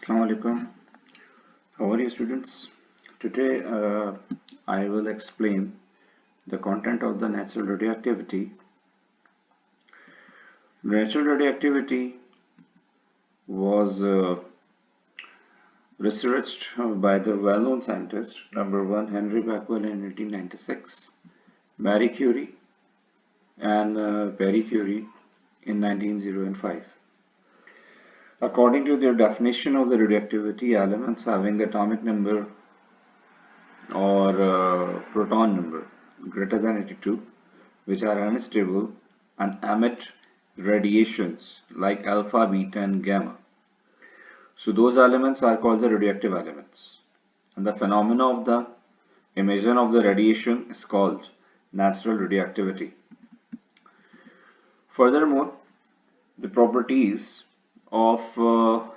Assalamu alaikum. How are you, students? Today I will explain the content of the natural radioactivity. Natural radioactivity was researched by the well-known scientist number one Henry Becquerel in 1896, Marie Curie and Pierre Curie in 1905. According to their definition of the radioactivity, elements having atomic number or proton number greater than 82, which are unstable and emit radiations like alpha, beta, and gamma. So those elements are called the radioactive elements. And the phenomena of the emission of the radiation is called natural radioactivity. Furthermore, the properties of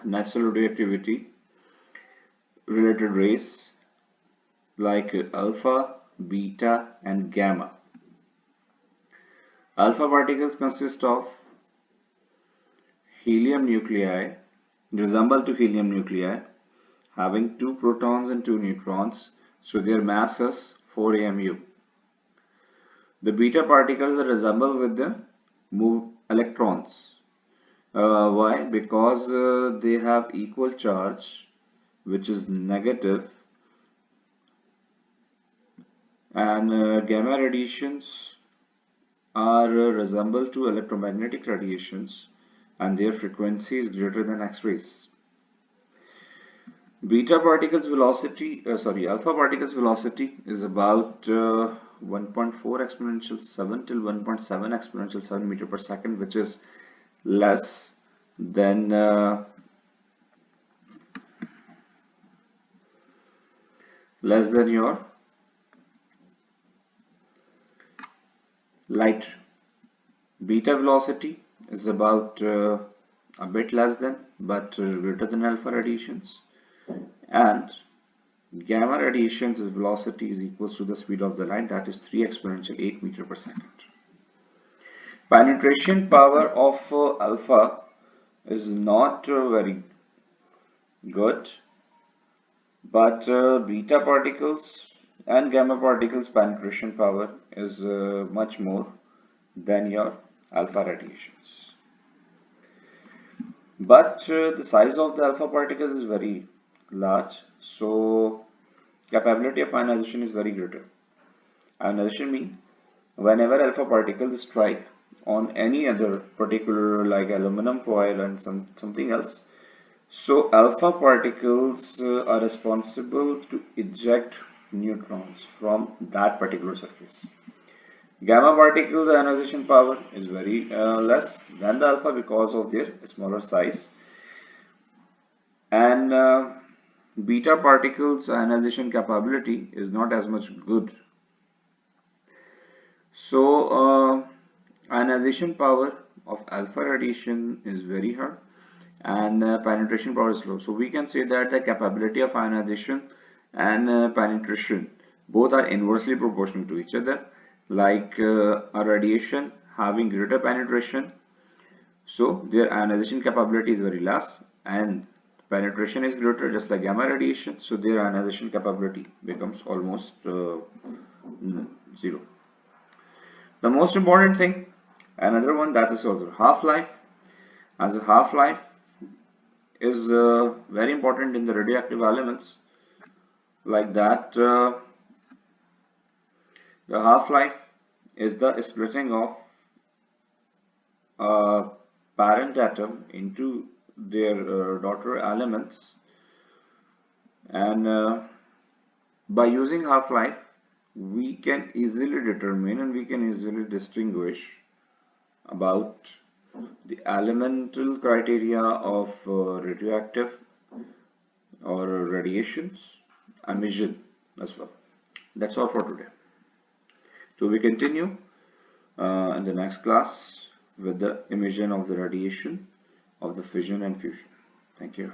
natural radioactivity related rays like alpha, beta, and gamma. Alpha particles consist of helium nuclei, resemble to helium nuclei, having 2 protons and 2 neutrons, so their mass is 4 amu. The beta particles resemble with the electrons. Why? Because they have equal charge, which is negative, and gamma radiations are resemble to electromagnetic radiations, and their frequency is greater than X-rays. Alpha particles velocity is about 1.4 exponential 7 till 1.7 exponential 7 meter per second, which is less than your light. Beta velocity is about a bit less than but greater than alpha radiations, and gamma radiations velocity is equal to the speed of the light, that is 3 exponential 8 meter per second. Penetration power of alpha is not very good, but beta particles and gamma particles penetration power is much more than your alpha radiations. But the size of the alpha particles is very large, so capability of ionization is very greater. Ionization means whenever alpha particles strike on any other particular like aluminum foil and something else, so alpha particles are responsible to eject neutrons from that particular surface. Gamma particles ionization power is very less than the alpha because of their smaller size, and beta particles ionization capability is not as much good. So ionization power of alpha radiation is very high and penetration power is low. So we can say that the capability of ionization and penetration both are inversely proportional to each other. Like a radiation having greater penetration, so their ionization capability is very less, and penetration is greater just like gamma radiation, so their ionization capability becomes almost zero. The most important thing, another one, that is also half-life. As a half-life is very important in the radioactive elements, like that the half-life is the splitting of a parent atom into their daughter elements, and by using half-life we can easily determine and we can easily distinguish about the elemental criteria of radioactive or radiations emission as well. That's all for today. So we continue in the next class with the emission of the radiation of the fission and fusion. Thank you.